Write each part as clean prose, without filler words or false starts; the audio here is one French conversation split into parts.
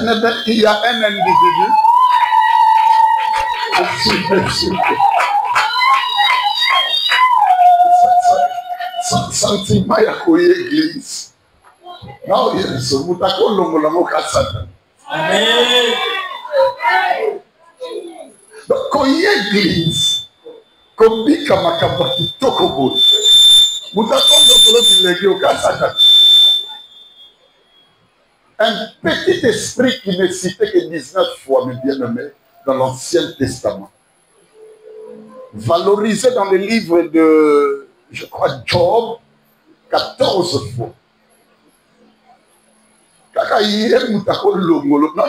Bien-aimé, il y a un individu. Sentiment ya koye église. Non, il y a ce moutako longola mokasata. Amen. Donc, koye église, kombika makamba kitoko bote. Moutako longola bilegi okasata. Un petit esprit qui ne citait que 19 fois, mes bien-aimés, dans l'Ancien Testament. Valorisé dans le livre de, je crois, Job, 14 fois. Kaka yé moutako longolo, non,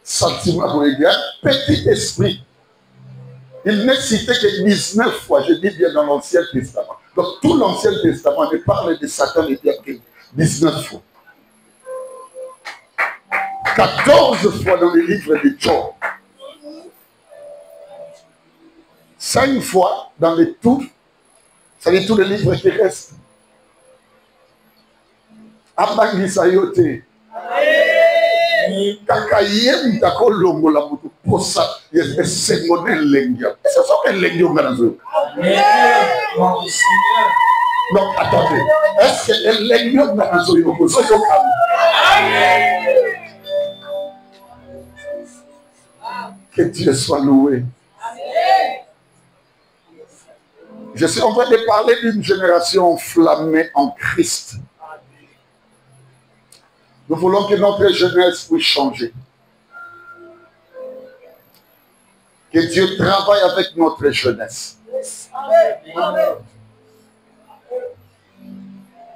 sentiment, petit esprit. Il n'est cité que 19 fois, je dis bien dans l'Ancien Testament. Donc tout l'Ancien Testament ne parle de Satan et bien que 19 fois. 14 fois dans le livre de Job. 5 fois dans les tours, c'est-à-dire tous les livres qui restent. Abangi sayote. Kaka yem tako longo la mutu posa yesengone lengia. Est-ce que c'est un lengio nganazo? Donc attendez, est-ce que un lengio nganazo yoko so yoka? Que Dieu soit loué. Je suis en train de parler d'une génération enflammée en Christ. Nous voulons que notre jeunesse puisse changer. Que Dieu travaille avec notre jeunesse.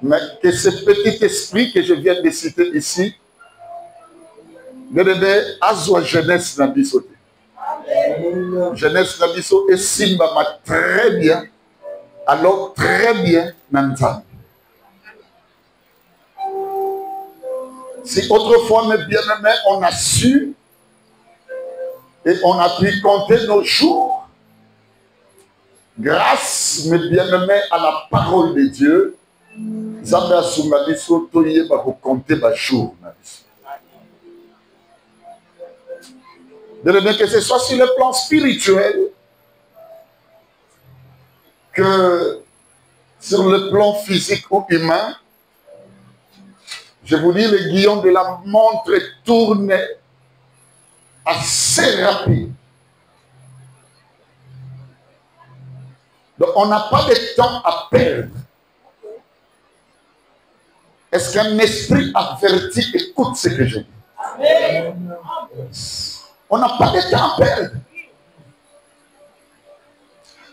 Mais que ce petit esprit que je viens de citer ici, ne donne à sa jeunesse dans l'Issoté. Jeunesse dans l'Issoté, et Simba m'a très bien. Alors très bien, Nanzan. Si autrefois, mes bien-aimés, on a su et on a pu compter nos jours, grâce, mes bien-aimés, à la parole de Dieu, Zambé Asumaliso, Toye, va vous compter vos jours. Bien-aimés, que ce soit sur le plan spirituel, que sur le plan physique ou humain, je vous dis, le guillon de la montre tourne assez rapide. Donc, on n'a pas de temps à perdre. Est-ce qu'un esprit averti écoute ce que je dis? Amen. On n'a pas de temps à perdre.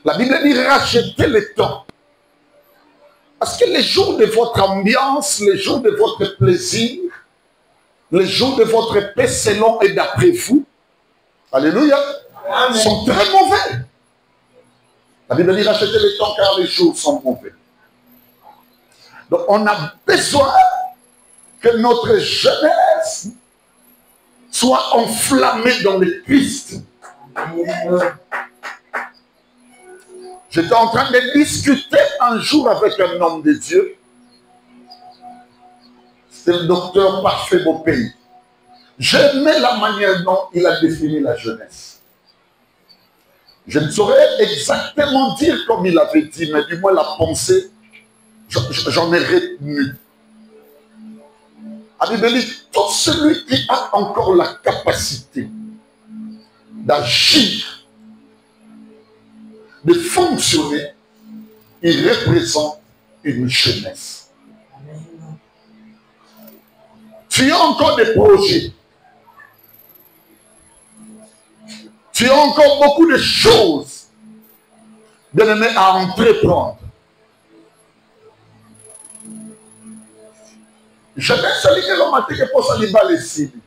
La Bible dit rachetez le temps. Parce que les jours de votre ambiance, les jours de votre plaisir, les jours de votre paix selon et d'après vous, alléluia, amen, sont très mauvais. La Bible dit rachetez le temps car les jours sont mauvais. Donc on a besoin que notre jeunesse soit enflammée dans le Christ. J'étais en train de discuter un jour avec un homme de Dieu. C'est le docteur Parfait Beaupays. J'aimais la manière dont il a défini la jeunesse. Je ne saurais exactement dire comme il avait dit, mais du moins la pensée, j'en ai retenu. La Bible dit, tout celui qui a encore la capacité d'agir, de fonctionner, il représente une jeunesse. Tu as encore des projets. Tu as encore beaucoup de choses, bien-aimé, à entreprendre. Jamais celui que l'on m'a dit que pour ça, il va les cibles.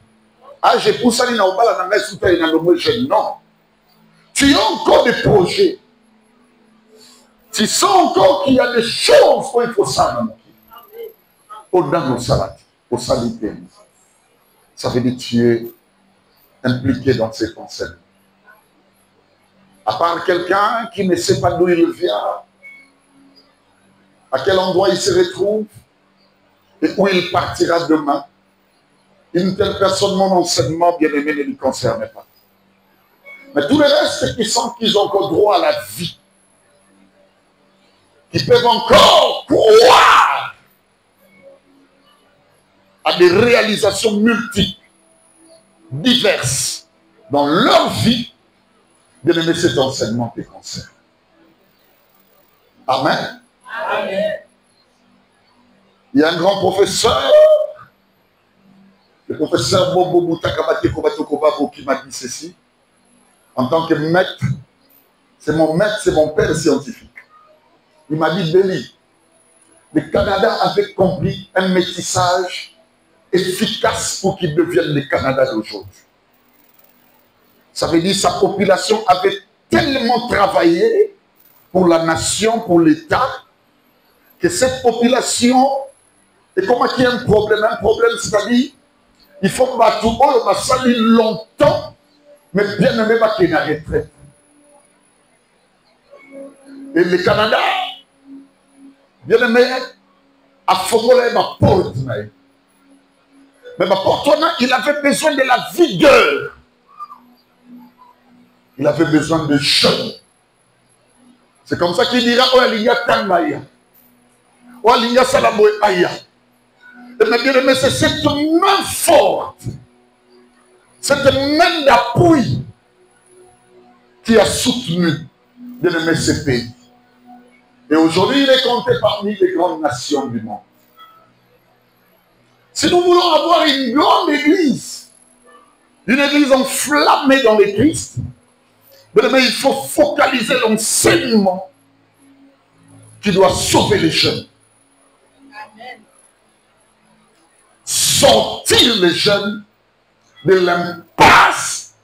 Ah, j'ai pour ça, il n'a pas la main sous terre, il n'a pas jeune. Non. Tu as encore des projets. Tu sens encore qu'il y a des choses qu'il faut savoir. Au-delà de salade, au salité. Ça veut dire que tu es impliqué dans ces concepts. À part quelqu'un qui ne sait pas d'où il vient, à quel endroit il se retrouve et où il partira demain. Une telle personne, mon enseignement, bien aimé, ne lui concernait pas. Mais tous les restes qui sentent qu'ils ont encore droit à la vie, qui peuvent encore croire à des réalisations multiples, diverses, dans leur vie, bien aimé, cet enseignement te concerne. Amen. Amen. Il y a un grand professeur, le professeur Bobo Boutakabate Kobatokobabo, qui m'a dit ceci. En tant que maître, c'est mon maître, c'est mon père scientifique. Il m'a dit, Béli, le Canada avait compris un métissage efficace pour qu'il devienne le Canada d'aujourd'hui. Ça veut dire que sa population avait tellement travaillé pour la nation, pour l'État, que cette population, et comment il y a un problème, c'est-à-dire, il faut battre tout le monde, sali longtemps, mais bien aimé, qu'il y a une retraite. Et le Canada, bien aimé, a formulé ma porte. Mais ma porte, il avait besoin de la vigueur. Il avait besoin de jeunes. C'est comme ça qu'il dira, oh, il y a Tangaya. Oh, il y a Salaboy Aya. Et bien aimé, c'est cette main forte, cette main d'appui qui a soutenu, bien aimé, ce pays. Et aujourd'hui, il est compté parmi les grandes nations du monde. Si nous voulons avoir une grande église, une église enflammée dans le Christ, bien aimé, il faut focaliser l'enseignement qui doit sauver les jeunes. Sortir les jeunes de l'impasse,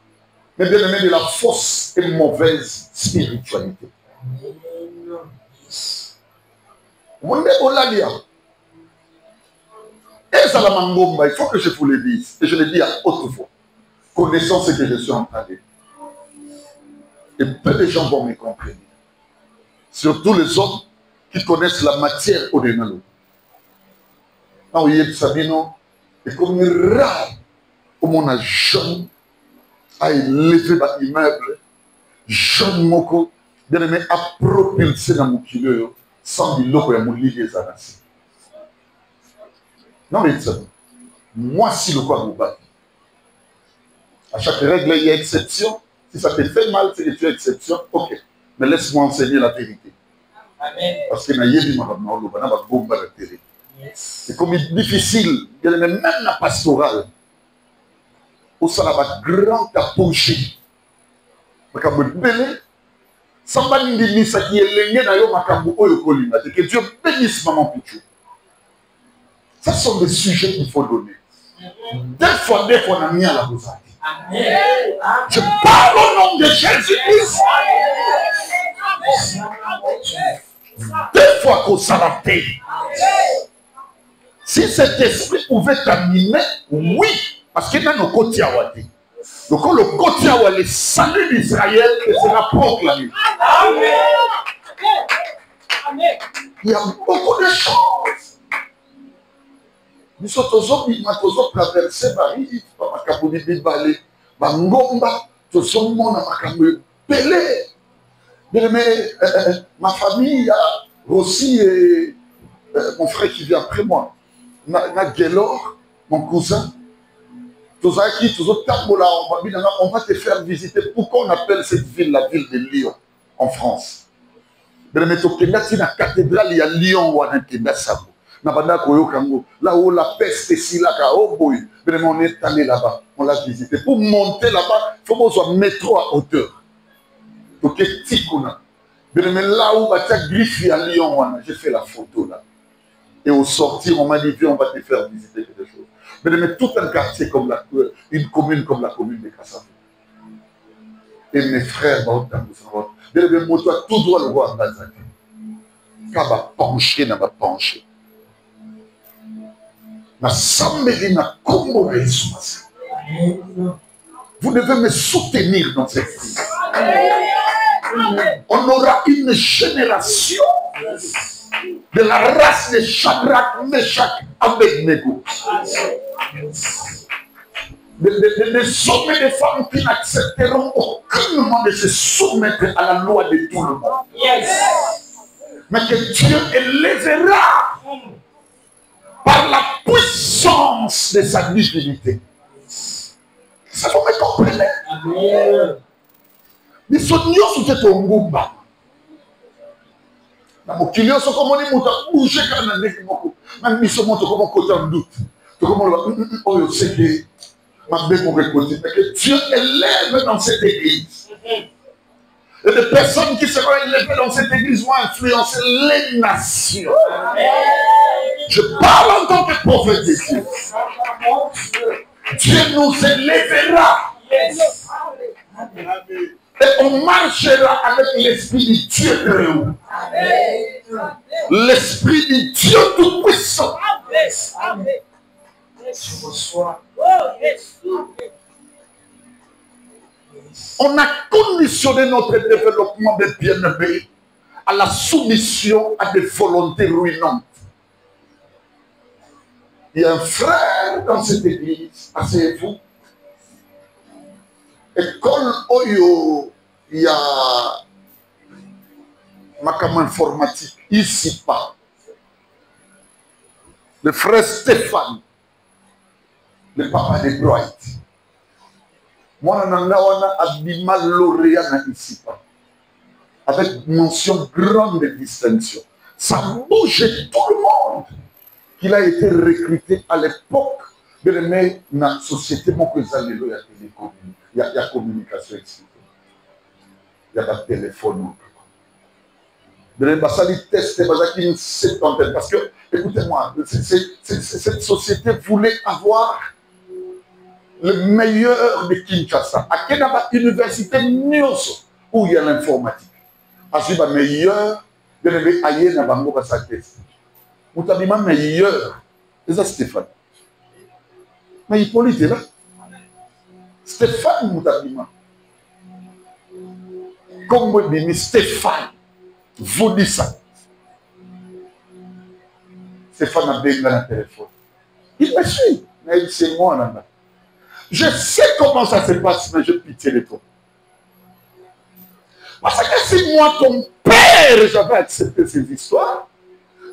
mais bien aimé, de la fausse et mauvaise spiritualité. Et ça, il faut que je vous le dise, et je le dis à haute voix, connaissant ce que je suis en train de dire. Et peu de gens vont me comprendre. Surtout les autres qui connaissent la matière au-delà de nous. Quand vous voyez Sabino, et comme rare, comme on a jeune, à élever l'immeuble, jeune moko, bien aimé, à propulser dans mon kilo, sans dire l'eau, il y a mon lit des anassis. Non, mais ça, moi, si le quoi vous bat, à chaque règle, il y a exception. Si ça te fait mal, c'est que tu as exception, ok. Mais laisse-moi enseigner la vérité. Amen. Parce que c'est comme difficile, même la pastorale, où ça va grand apogée. Que Dieu bénisse maman Pichou. Ce sont des sujets qu'il faut donner. Des fois, on a mis à la boussade. Je parle au nom de Jésus-Christ. Des fois qu'on s'en paix. Si cet esprit pouvait t'animer, oui, parce qu'il y a nos côtés à Wadi. Donc, quand le côté à Wadi, le salut d'Israël, sera proclamé. Il y a beaucoup de choses. Nous sommes tous traversés par les ma famille, Rossi et mon frère qui vient après moi, Gelor, mon cousin, on va te faire visiter. Pourquoi on appelle cette ville la ville de Lyon en France? Dans la cathédrale, il y a Lyon ou là où la peste est si là, on est allé là-bas, on l'a visité. Pour monter là-bas, il faut qu'on soit métro à hauteur. Donc, là où il y a Griffi à Lyon, j'ai fait la photo là. Et au sortir, on m'a dit, viens, on va te faire visiter quelque chose. Mais tout un quartier comme une commune comme la commune de Kassav. Et mes frères, tout droit le voir dans la Kaba penché, n'a pas penché. Vous devez me soutenir dans cette vie. On aura une génération de la race de Shadrach, Meshach, Abednego. des hommes et des femmes qui n'accepteront aucunement de se soumettre à la loi de tout le monde. Yes. Mais que Dieu élèvera par la puissance de sa divinité. Ça vous me comprenez? Amen. Mais ce Dieu c'est ton gouba. Na mokili oso komoni muta bouger kana ndeki moko. Même biso moto comme côté en doute. To comme oyo c'est que ma bé pour côté mais que Dieu élève dans cette église. Et les personnes qui seront élevées dans cette église vont influencer les nations. Je parle en tant que prophète ici. Dieu nous élèvera. Et on marchera avec l'esprit du Dieu très haut. L'esprit du Dieu tout-puissant. On a conditionné notre développement de bien-aimés à la soumission à des volontés ruinantes. Il y a un frère dans cette église, asseyez-vous. École Oyo, il y a Makama informatique, ici pas. Le frère Stéphane, le papa de Bright. Moi, on a Abima lauréat ici pas. Avec mention grande distinction. Ça bouge tout le monde. Il a été recruté à l'époque de la société, il y a communication ici. Il y a pas de téléphone. Parce que, écoutez-moi, cette société voulait avoir le meilleur de Kinshasa. À Kenaba Université Nyoso, où il y a l'informatique. Parce que le meilleur de l'Aïe Nabango Bassakès. Vous avez le meilleur. C'est ça, Stéphane. Mais Hippolyte est là. Stéphane Moutabima. Comme vous dites, Stéphane, vous dites ça. Stéphane a bien dans le téléphone. Il me suit. Mais c'est moi là. Je sais comment ça se passe, mais je pitié de toi. Parce que si moi, ton père, j'avais accepté ces histoires,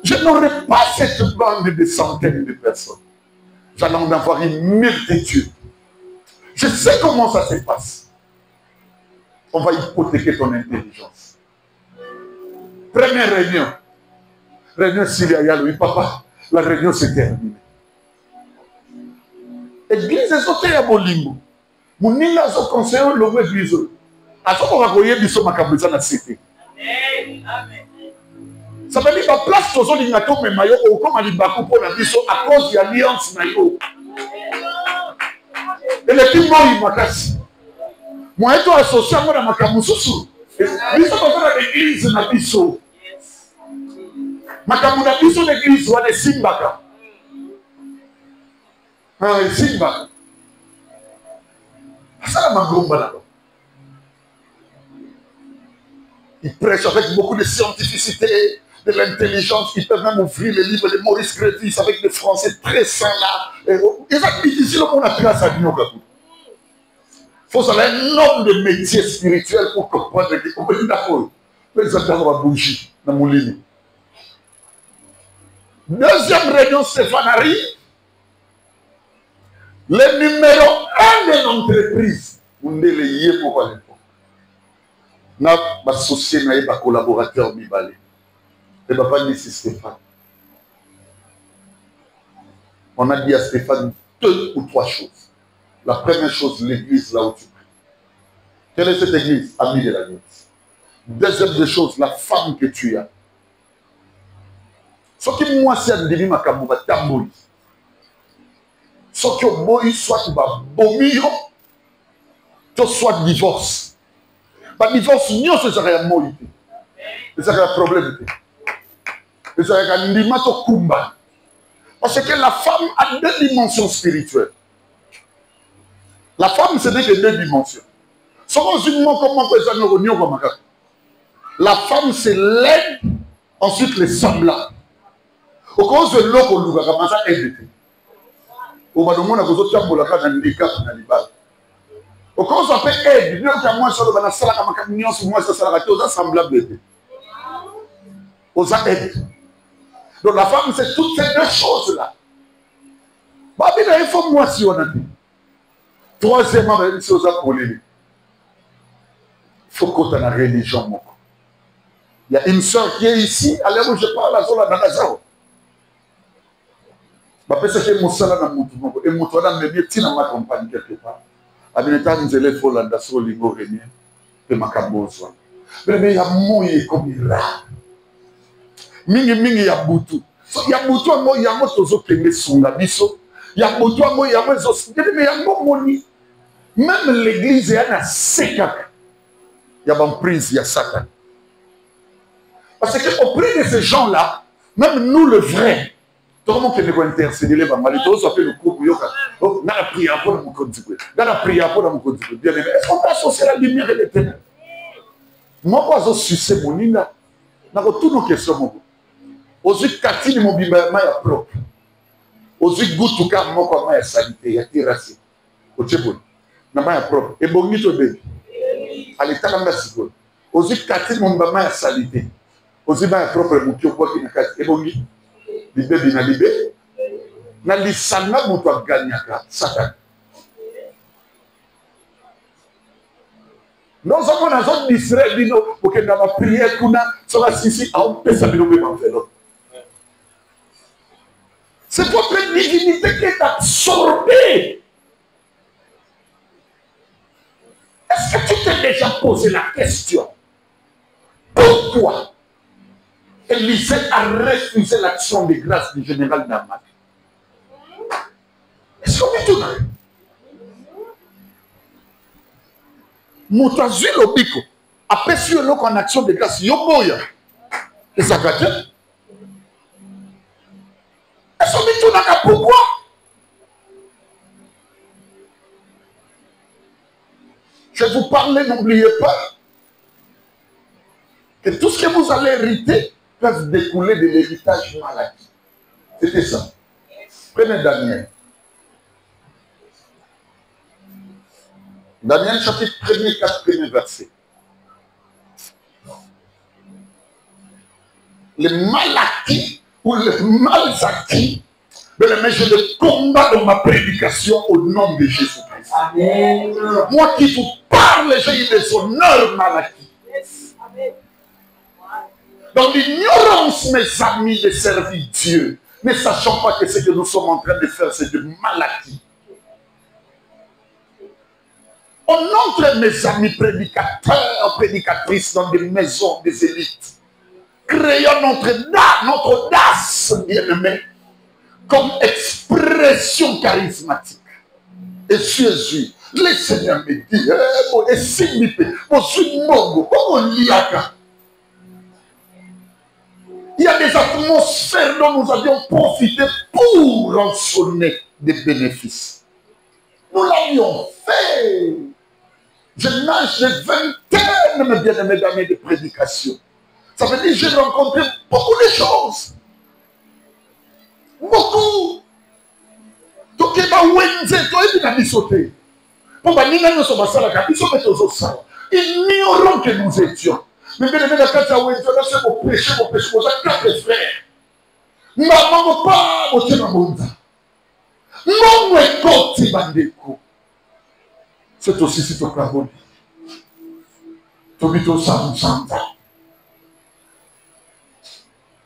je n'aurais pas cette bande de centaines de personnes. J'allais en avoir une multitude. Je sais comment ça se passe. On va hypothéquer ton intelligence. Première réunion. Réunion Syria, oui, papa. La réunion s'est terminée. Église est sortie à Bolingo. Mon nil a son conseil, le web biso. À ce qu'on va voyer biso ma cabrisa na cité. Ça veut dire que place aux olingato mais mayo au comme alibako pour la biso à cause de l'alliance mayo. Et le petit mot il m'a cassé. Moi étant associé à moi dans ma camususu. Biso va faire l'église na biso. Ma camuna biso l'église wa de Simbaka. Ah, Simba. Ça m'a gombé là-bas. Ils prêchent avec beaucoup de scientificité, de l'intelligence. Ils peuvent même ouvrir les livres de Maurice Grévis avec des Français très sains là. Ils ont difficile au monde à classe à New York. Il faut savoir un homme de métier spirituel pour comprendre que on peut d'accord. Les attendre à bougie dans mon lit. Deuxième réunion, Stéphane arrive. Le numéro 1 de l'entreprise, vous ne l'ayez pas à l'époque. Nous avons associé avec un collaborateur Mibale. Et papa dit c'est Stéphane. On a dit à Stéphane 2 ou 3 choses. La première chose, l'église là où tu pries. Quelle est cette église? Ami de la nuit. Deuxième des choses, la femme que tu as. Ce qui moi c'est un délire makambo va tamboli. Ce qui au boy soit tu vas vomir, tu soit divorce. Pas divorce, non, c'est ça qui est mort. C'est ça qui est un problème. C'est ça qui est un limato kumba. Parce que la femme a 2 dimensions spirituelles. La femme, ce n'est que 2 dimensions. La femme, c'est l'aide, ensuite les semblables. Au cause de l'eau qu'on nous a commencé à aider. Au Badomona, vous avez un peu de handicap dans les balles. Au cas où ça fait aide, bien que moi, je suis dans la salle, comme un camion, moi, ça sera tout semblable. Aux aide. Donc la femme, c'est toutes ces deux choses-là. Bah, bien, il faut moi si on a dit. Troisièmement, il faut il faut qu'on ait la religion. Il y a une soeur qui est ici, à l'heure où je parle, à la Nazaro. Je sais que je suis là dans mon tour. Et mon tour, je suis petit dans ma campagne quelque part. Abineta nzele folanda so lingo renye pe makabozwa. Mais ya moye comme ira. Mingi ya butu. So ya butu mo ya mo tozo kenge sunga biso. Ya butu mo ya mo zo mais ya mo moni. Même l'église est à seka. Il y a une prise, il y a Satan. Parce qu'auprès de ces gens-là, même nous le vrai, tout le monde qui est intercédé, les mamans, tout ça fait le coup, on a prié pour mon code. On a prié pour mon code. Bien aimé, est-ce qu'on peut associer la lumière et les ténèbres? Moi, je suis sucé mon nina. N'a pas toutes nos questions. Ozu katini mon bimama ya propre. Ozu gutuka mon comment ya salité, ya terrasse. Au Tchébon. N'a pas ya propre. Et bon, nito bébé. Allez, t'as la masse. Ozu katini mon bimama ya salité. Ozu ba ya propre mukio kwa kina kati. Et bon, libé bina libé. Na lisanga mutu aganyaka Satan. Nous avons une zone d'Israël, pour que nous avons prié, ça va ici, à un peu ça c'est votre divinité qui est absorbée. Est-ce que tu t'es déjà posé la question? Pourquoi Élisée a refusé l'action de grâce du général Damas? Est-ce qu'on est tout là? Moutazui Lobiko a perçu l'eau en action de grâce. Yoboya. Et ça va dire. Est-ce qu'on est tout là? Pourquoi? Je vais vous parler, n'oubliez pas que tout ce que vous allez hériter peut découler de l'héritage maladie. C'était ça. Prenez Daniel. Daniel chapitre 1er, 4 premiers versets. Les mal acquis ou les mal acquis, mais je le combat dans ma prédication au nom de Jésus-Christ. Amen. Moi qui vous parle, j'ai eu des honneurs mal acquis. Dans l'ignorance, mes amis, de servir Dieu, ne sachant pas que ce que nous sommes en train de faire, c'est de mal acquis. On entre, mes amis prédicateurs, prédicatrices, dans des maisons des élites. Créons notre audace, bien-aimé, comme expression charismatique. Et Jésus, le Seigneur me dit, et si il y a des atmosphères dont nous avions profité pour rançonner des bénéfices. Nous l'avions fait. Je nage de vingtaines, mes bien-aimés, d'années de prédication. Ça veut dire que j'ai rencontré beaucoup de choses. Beaucoup. Donc, il ignorons que nous étions. Mais bien aimé, c'est mon péché, mon quatre frères. Maman, pas, mon c'est aussi si tu as bon.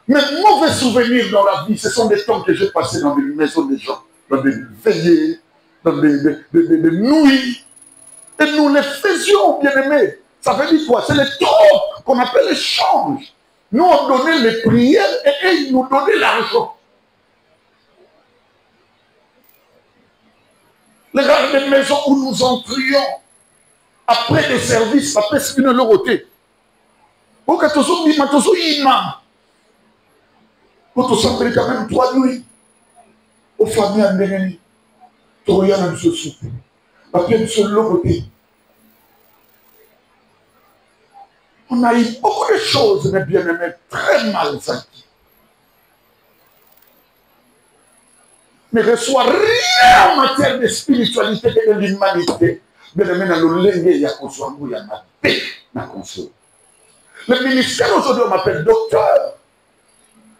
Mes mauvais souvenirs dans la vie, ce sont des temps que j'ai passés dans des maisons des gens, dans des veillées, dans des nuits. Et nous les faisions, bien aimés. Ça veut dire quoi? C'est les temps qu'on appelle l'échange. Nous, on donnait les prières et ils nous donnaient l'argent. Les rares des maisons où nous entrions, après des services, après ce que nous leur ôté. Pour que tout ça, il m'a tout ça, il m'a. Pour tout ça, il y a quand même 3 nuits. Aux familles en Bérénie. Tout rien dans ce souper. Après, nous sommes leur ôté. On a eu beaucoup de choses, mes bien-aimés, très mal acquis. ne reçoit rien en matière de spiritualité et de l'humanité. Mais le ministère aujourd'hui, on m'appelle docteur.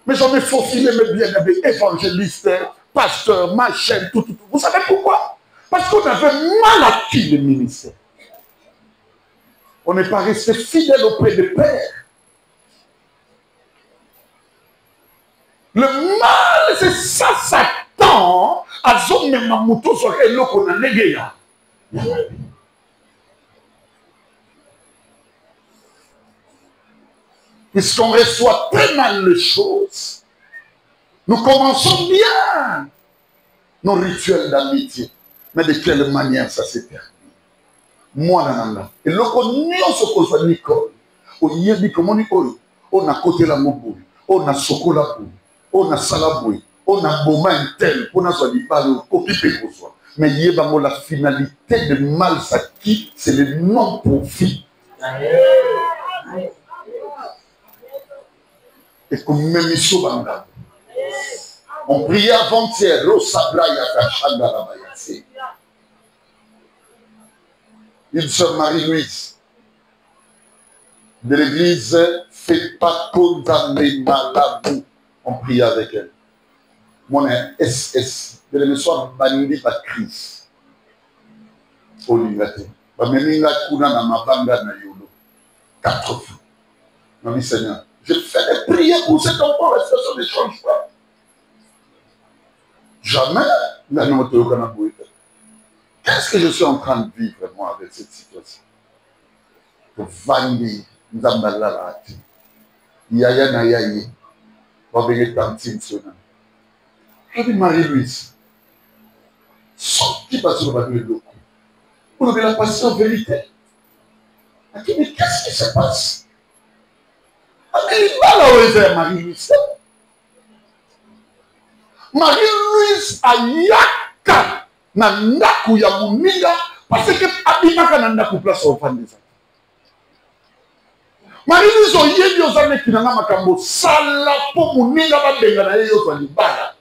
Mais j'en ai faufilé mes bien-aimés, évangélistes, pasteurs, machin, tout. Vous savez pourquoi? Parce qu'on avait mal acquis le ministère. On n'est pas resté fidèle auprès des pères. Le mal, c'est ça, Satan. A zone même mamuto sur le qu'on a négé. Puisqu'on reçoit très mal les choses, nous commençons bien nos rituels d'amitié. Mais de quelle manière ça s'est perdu? Moi, nanana. Et là, on se pose Nicole. On y a dit comment Nicole. On a côté la moboui. On a sokola boui. On a salaboui. On a boma intel. On a soit pas le occupé pour soi. Mais il y a la finalité de mal s'acquis, c'est le non-profit. Et comme même ici, on priait avant-hier, une sœur Marie-Louise de l'église fait pas condamner Malabou. On priait avec elle. Mon SS de le soir banni par Christ. Au Ligate. Même la kuna na mabanga na yolo. 4 fois. Mamie Seigneur. Je fais des prières pour cet enfant, la situation ne change pas. Jamais la note au Canaboué. Qu'est-ce que je suis en train de vivre, moi, avec cette situation? Pour Vandi, Nzambalalati, Yaya Nayaye, Babé Tantine Sona. Je dis Marie-Louise, sorti par sur le locaux. Vous avez la passion en vérité. Elle dit, mais qu'est-ce qui se passe? Marie-Louise. Marie-Louise ayaka na ndaku ya muninga parce que abimaka na ndaku place au fandisa. Marie-Louise oyebi ozane kinanga makambo sala po muninga ba benga na yeyo to libala.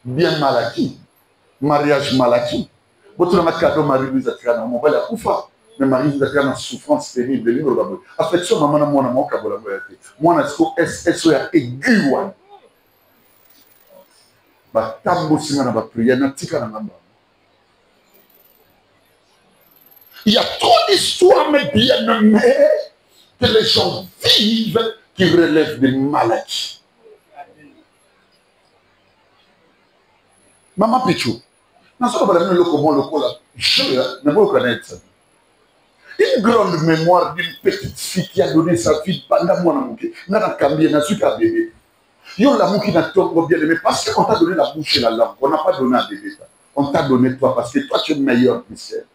Bien malaki. Mariage malaki. Botuna makado Marie-Louise atikana mobile ya kufa. Mais Marie-Louise atikana na souffrance terrible libro babo. Affection maman na mwana moka bola boyate. Mwana siko SSO ya aiguwa. Il y a trop d'histoires, mes bien-aimés, que les gens vivent qui relèvent des maladies. Maman Pichou, une grande mémoire d'une petite fille qui a donné sa vie pendant mon amour. N'a pas cambié, n'a su qu'à bébé. Yo l'amour qui n'a pas bien aimé parce qu'on t'a donné la bouche et la langue. On n'a pas donné à bébé. On t'a donné toi parce que toi tu es meilleur que celle.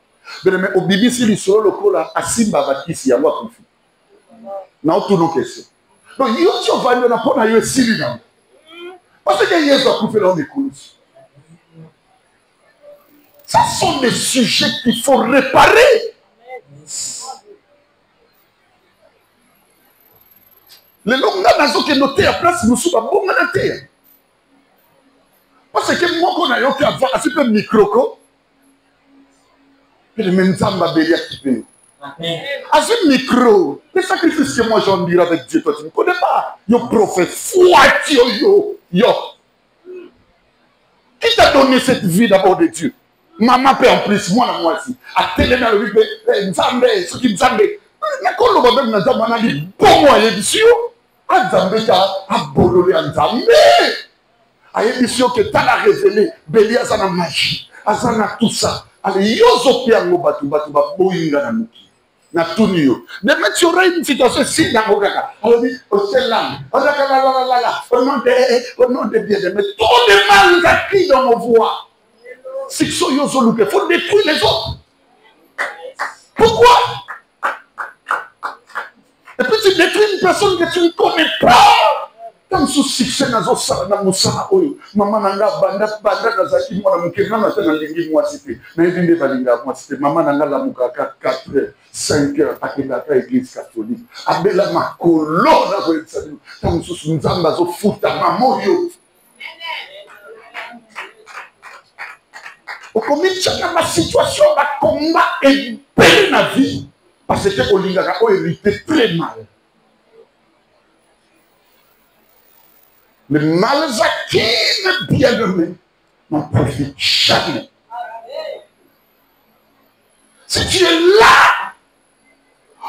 Mais au bibi si les solo le cola à Simba va ici à moi confi. Non tout nos questions. Donc yo tu vas nous apprendre à yo sili non. Parce que hier ça couper dans des coulisses. Ce sont des sujets qu'il faut réparer. Les longues nazo qui noté à place nous sommes bon à terre. Parce que moi qu'on a eu avoir assez peu micro et le même zamba belia qui peut. Assez micro, les sacrifices que moi j'en dirai avec Dieu, toi tu ne connais pas. Yo prophète, yo. Qui t'a donné cette vie d'abord de Dieu? Maman paie en plus, moi aussi. À télé dans le vie, Nzambe, ce qui Nzambe. Mais quand le problème Nzambe, on a dit bon moyen d'ici. Nzambe a bololé Nzambe. A émission que tu as révélé, Béli a sa magie, a sa tout ça. Allez, yozo piango batu boinga na muki. Na tunio. Mais tu aurais une situation si dans mon cas. On dit, au selam, au nom de bien, mais trop de mal acquis dans nos voix. C'est que ce yozo loupe, il faut détruire les autres. Pourquoi? Et puis tu détruis une personne que tu ne connais pas. Comme ce succès dans le Moussa, maman n'a pas de zaki, moi, mon kéran a fait un lingi moi cité. Mais il n'est pas linga moi cité. Maman n'a la moukaka 4 heures, 5 heures, à la église catholique. Abela ma colonne, comme ce Nzamba zo futa maman yo. Au commun, chacun ma situation, ma combat est belle la vie. Parce que Olingaka a hérité très mal. Mais Malzakine bien-aimé n'en profite jamais. Si tu es là,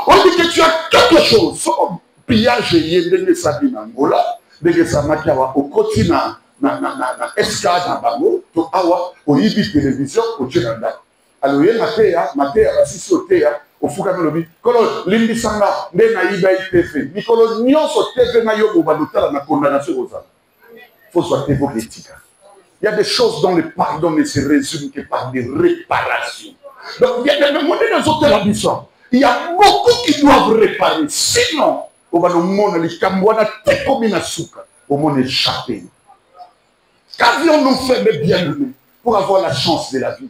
on dit que tu as quelque chose. Son pillage est de Sabine Angola, de Samakawa, au continent, na escale na bango, to awa, au Ibi télévision, au Tchéranda. Alors, il y a Matéa, assisté au Théa, au Foucault Lobby, Kolo, Limbi Sanga, Nena Iba ITF, Nicolo Nyonso TV Nayo, Balotala, la condamnation aux âmes. Il faut soit évoqué. Il y a des choses dont le pardon ne se résume que par des réparations. Donc, il y a des moments dans autres ambitions. Il y a beaucoup qui doivent réparer. Sinon, on va nous montrer les Cambouana, t'es comme une souka, au monde échappé. Qu'avions-nous fait de bien-aimés pour avoir la chance de la vie?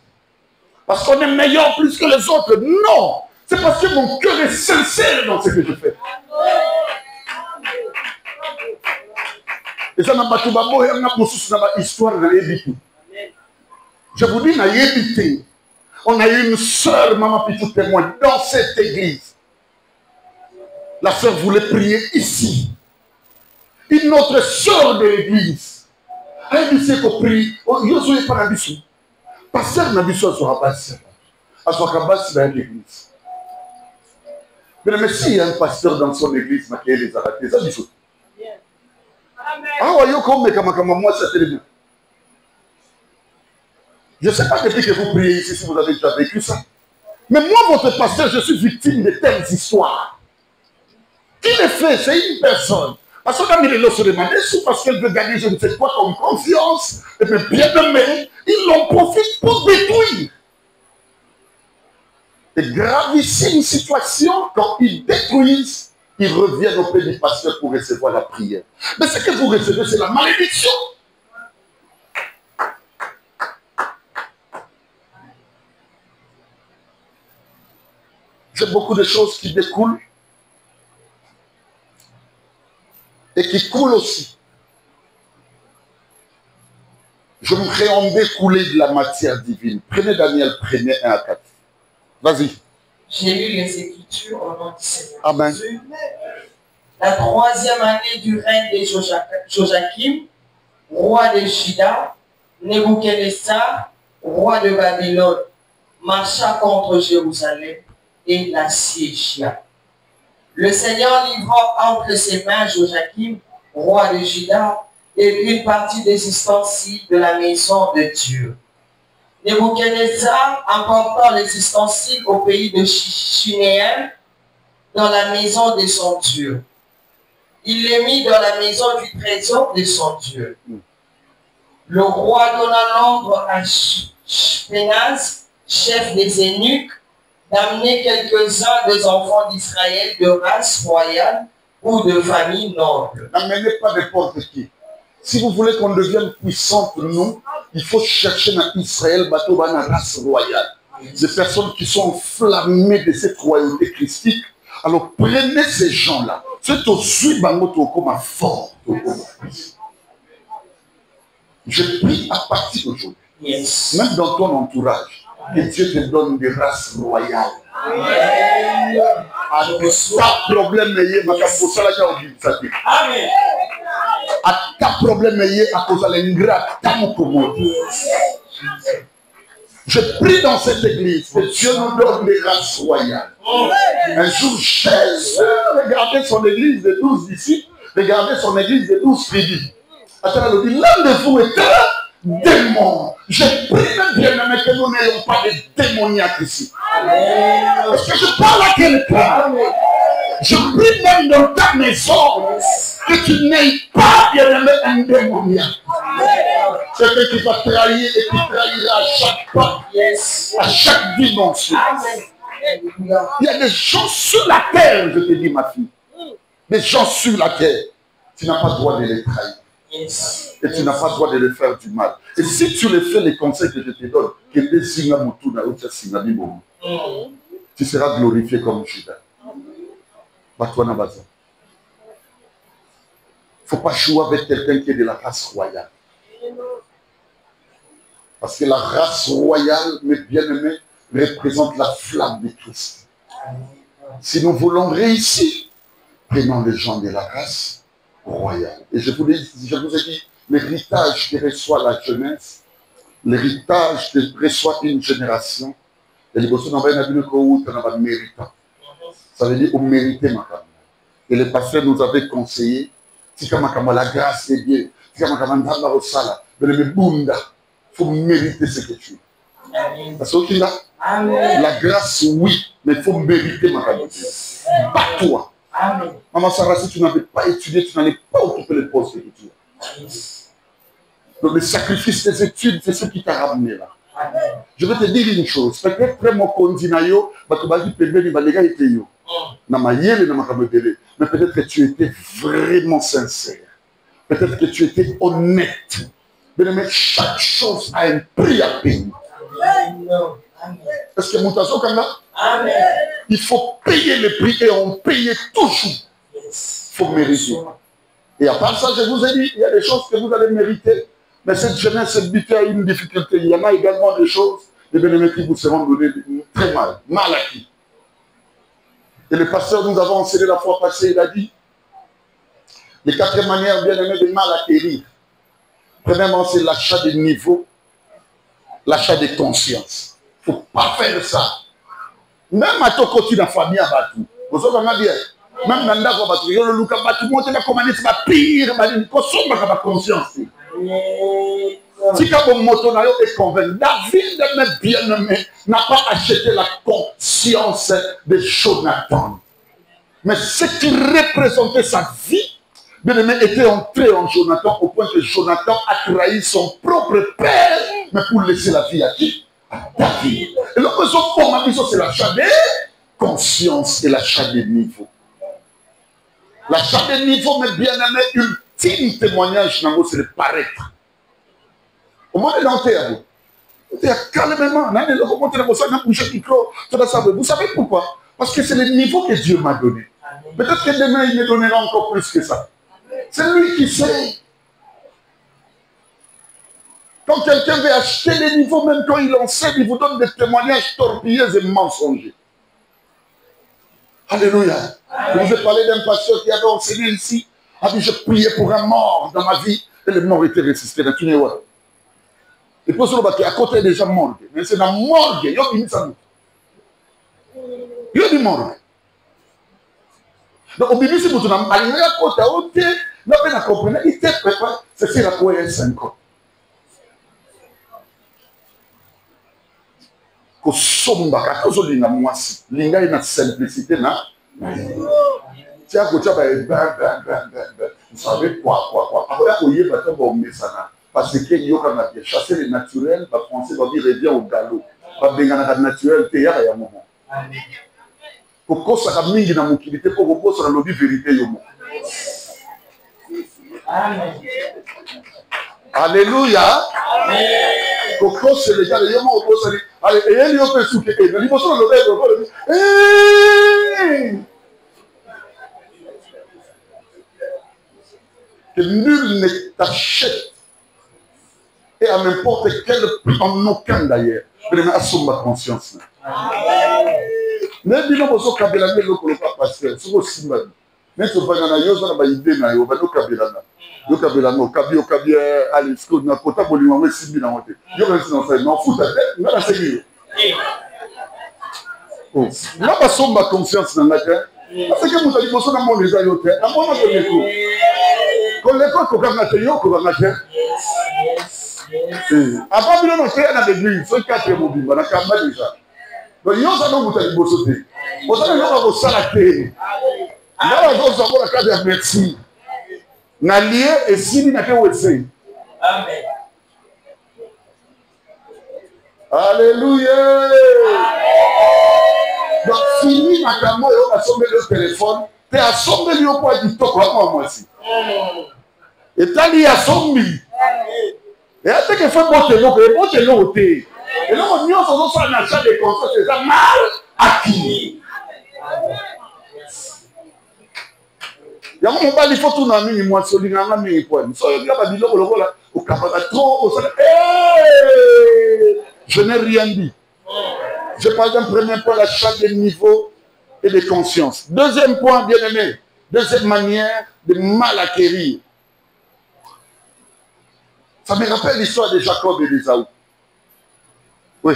Parce qu'on est meilleur plus que les autres? Non! C'est parce que mon cœur est sincère dans ce que je fais. Et ça n'a pas tout babo, il y a une histoire de l'ébité. Je vous dis, on a eu une sœur, maman Pitou témoin, dans cette église. La sœur voulait prier ici. Une autre sœur de l'église. Elle dit qu'on prie. Yo ne pas l'habitude. Pasteur n'a pas sera pas sœur. À son cabas, c'est dans l'église. Mais s'il y a un pasteur dans son église, il les a ratés. Ça dit ça. Ah, oui, comme moi, ça c'est bien. Je ne sais pas depuis que vous priez ici si vous avez déjà vécu ça. Mais moi, votre pasteur, je suis victime de telles histoires. Qui le fait? C'est une personne. Parce que quand il est se demander, c'est parce qu'elle veut gagner je ne sais quoi comme confiance. Et puis bien demain, ils en profitent pour détruire. Et gravissime situation, quand ils détruisent, ils reviennent auprès du pasteur pour recevoir la prière. Mais ce que vous recevez, c'est la malédiction. J'ai beaucoup de choses qui découlent et qui coulent aussi. Je voudrais en découler de la matière divine. Prenez Daniel 1er 1 à 4. Vas-y. J'ai lu les Écritures au nom du Seigneur. Amen. Jésus. La 3e année du règne de Joachim, roi de Juda, Nebuchadnezzar, roi de Babylone, marcha contre Jérusalem et la siégea. Le Seigneur livra entre ses mains Joachim, roi de Juda, et une partie des ustensiles de la maison de Dieu. Nebuchadnezzar emporta les ustensiles au pays de Shinéem, dans la maison de son Dieu. Il les mit dans la maison du trésor de son Dieu. Le roi donna l'ordre à Shpenaz, chef des eunuques, d'amener quelques-uns des enfants d'Israël de race royale ou de famille noble. N'amenez pas n'importe qui. Si vous voulez qu'on devienne puissant pour nous, il faut chercher dans Israël une race royale. Des personnes qui sont enflammées de cette royauté christique. Alors prenez ces gens-là. C'est aussi comme fort. Je prie à partir d'aujourd'hui. Yes. Même dans ton entourage, que Dieu te donne des races royales. Amen. Pas problème, Amen. À problème, à cause de l'ingrat, je prie dans cette église que Dieu nous donne des races royales. Un jour, Jésus regardait son église de 12 disciples, regardait son église de 12 tribus. Attends, l'un de vous est un démon. Je prie même bien aimé que nous n'ayons pas de démoniaques ici. Est-ce que je parle à quelqu'un? Je prie même dans ta maison que tu n'aies pas bien aimé un démoniaque. Quelqu'un qui va trahir et qui trahira à chaque pas, à chaque dimension. Il y a des gens sur la terre, je te dis ma fille. Des gens sur la terre. Tu n'as pas le droit de les trahir. Et tu n'as pas le droit de les faire du mal. Et si tu les fais, les conseils que je te donne, tu seras glorifié comme Judas. Il ne faut pas jouer avec quelqu'un qui est de la race royale. Parce que la race royale, mes bien-aimés, représente la flamme de Christ. Si nous voulons réussir, prenons les gens de la race royale. Et je vous ai dit, l'héritage que reçoit la jeunesse, l'héritage que reçoit une génération, et les personnes n'ont méritant. Ça veut dire qu'on mérite ma femme. Et le pasteur nous avait conseillé, si la grâce est bien, si il faut mériter ce que tu es. Parce que la grâce, oui, mais il faut mériter ma femme. Pas toi. Maman Sarah, si tu n'avais pas étudié, tu n'allais pas occuper le poste que tu as. Donc le sacrifice des études, c'est ce qui t'a ramené là. Je vais te dire une chose. Peut-être que mon condinayo, mais peut-être que tu étais vraiment sincère. Peut-être que tu étais honnête. Mais chaque chose a un prix à payer. Est-ce que Moutazo Kanga? Il faut payer le prix et on paye toujours. Il faut mériter. Et à part ça, je vous ai dit, il y a des choses que vous allez mériter. Mais cette jeunesse est butée à une difficulté. Il y en a également des choses, les bénéfices qui vous seront donnés très mal acquis. Et le pasteur, nous avons enseigné la fois passée, il a dit, les 4 manières bien aimées de mal acquérir. Premièrement, c'est l'achat de niveau, l'achat de conscience. Il ne faut pas faire ça. Même à ton côté de la famille, vous savez bien. Même dans la famille, il y a le cas où tu as commandé, c'est pire, tu as conscience. Si comme moto est convaincu, David, même bien-aimé, n'a pas acheté la conscience de Jonathan. Mais ce qui représentait sa vie, bien-aimé, était entré en Jonathan au point que Jonathan a trahi son propre père, mais pour laisser la vie à qui? À David. Et donc, c'est l'achat de conscience et l'achat de niveau. L'achat de niveau, mais bien-aimé, ultime témoignage, c'est le paraître. Au moins, l'enterre. Calmement, vous savez pourquoi? Parce que c'est le niveau que Dieu m'a donné. Peut-être que demain, il me donnera encore plus que ça. C'est lui qui sait. Quand quelqu'un veut acheter les niveaux, même quand il enseigne, il vous donne des témoignages torpilleux et mensongers. Alléluia. Je vous ai parlé d'un pasteur qui avait enseigné ici. A dit, je priais pour un mort dans ma vie et le mort était ressuscité. Et pour cela, à côté déjà morgue. Mais c'est dans la morgue. Il y a une morgue. Donc, au début, si vous avez arrivé à côté, vous avez compris, il était préparé. C'est la cohérence 5 ans. Ko somba ka ko linga mwasi linga ina simplicité na tia ko tia ba vous savez quoi après ko yeba to ba mesana parce que yoka na bien chasser le naturel ba français va dire revient au galop ba bengana ka naturel te ya momo ko kosa ka mingi na mukilité ko kosa na lobi vérité yomo. Amen. Alléluia. Coco, c'est les gars, les gens ont posé. Allez, et il y a un peu de souke. Et il faut se lever. Que nul ne t'achète. Et à n'importe quel prix, en aucun d'ailleurs. Mais assume ma conscience. Mais dis nous, vous avez la même chose que pasteur. C'est aussi mal. Mais tu vas dans la yose, on a une idée, on va nous caber là. Yo kabela no kabi allez ce qu'on a kota bolima we simbi na moté yo reste dans ça non fout na la série oh na ba somba confiance na ngaka parce que mutali boso na mon déjà yo te na mon na ko ko le ko ka na te yo ko na te avant bilo no te na l'église so quatre mobimba na kamba déjà donc yo ça no mutali boso te boso na yo ko sala te na ba zo zo la carte merci. Na lié et si n'a que wese. Amen. Alléluia. Donc fini ma camo yo assombé le téléphone, t'es assombé lui au point du top moi aussi. Et t'as dit assombi. Et après que fait monter l'eau côté. Et là on nous on fait un achat de conscience, c'est ça mal acquis. Il faut tout dans le moi, il faut tout dans le moi, il faut tout dans le moi, Je n'ai rien dit. Je parle d'un premier point, l'achat des niveaux et de conscience. Deuxième point, bien aimé, deuxième manière de mal acquérir. Ça me rappelle l'histoire de Jacob et d'Ésaü. Oui,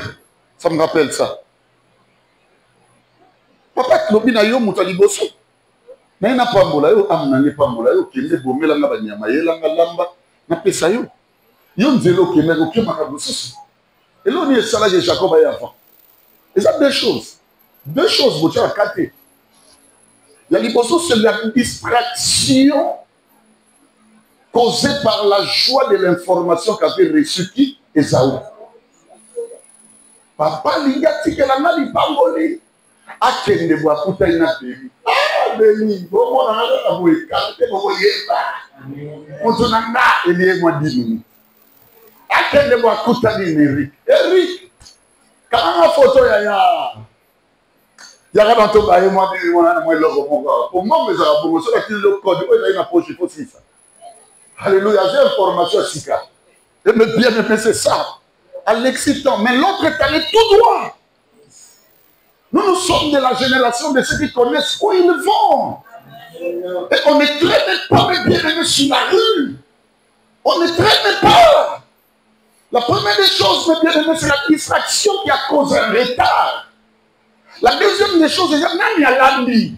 ça me rappelle ça. Papa, tu as dit que tu as mais na pambola yo amna pambola yo kende bomela nga banyama yela nga lamba na pesa yo yo nzelo kende ko kema ka bosusu elo ni esala de Jacob ya avant. Et ça deux choses vous tient à cater. La liboso c'est la distraction causée par la joie de l'information qu'avait reçu qui Ésaü. Papa linga tikela na libangoli akende bo akuta ina bebi. Béni, bon, on a avoué, quand on a dit, moi, dis-nous. À quel moment a Eric? Eric, quand on a photo, il y a dans ton bail, moi, pour moi, mais ça va pour moi, c'est le code, il y a une approche, il faut ça. Alléluia, j'ai information à Sika. Et me bien, mais c'est ça. À l'excitant, mais l'autre est allé tout droit. Nous sommes de la génération de ceux qui connaissent où ils vont. Et on ne traîne pas mes bien-aimés sur la rue. On ne traîne pas. La première des choses, mes bien-aimés, c'est la distraction qui a causé un retard. La deuxième des choses, c'est qu'il y a l'andi.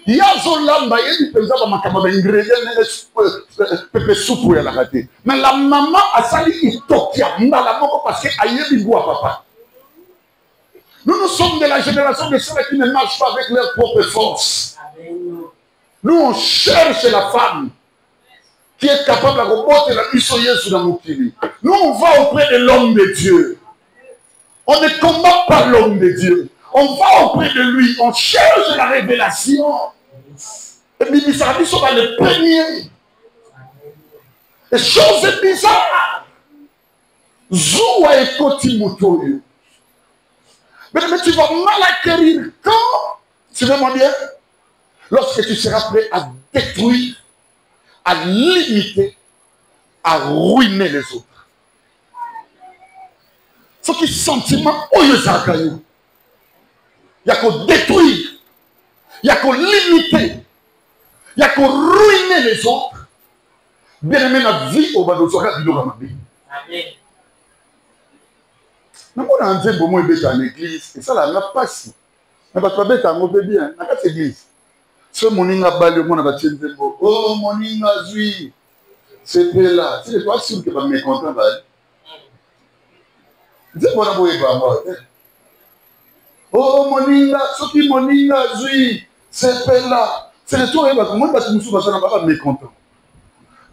Il y a Zolamba, il y a des soupe à la raté. Mais la maman a sali Itokia, parce qu'elle a eu papa. Nous sommes de la génération de ceux qui ne marchent pas avec leur propre force. Nous, on cherche la femme qui est capable de remonter la vie sur la moutille. Nous, on va auprès de l'homme de Dieu. On ne combat pas l'homme de Dieu. On va auprès de lui. On cherche la révélation. Et puis, ça dit sur le premier. Et chose bizarre. Zoua et Kotimutoyo. Mais tu vas mal acquérir quand, tu veux m'en dire, lorsque tu seras prêt à détruire, à limiter, à ruiner les autres. Ce qui est sentiment, il n'y a qu'à détruire, il n'y a qu'à limiter, il n'y a qu'à ruiner les autres. Bien aimé, la vie au bas de soi, Amen. Nous avons un peu en église, et ça n'a pas si. Mais parce que nous avons bien, dans cette église. Ce moninga balé, mon abattu, oh moninga zui, c'est là. C'est toi sûr que tu vas me mécontent. C'est bon à voir. Oh moninga, ce qui moninga zui, c'est là. C'est le tour, parce que moi, je ne suis pas mécontent.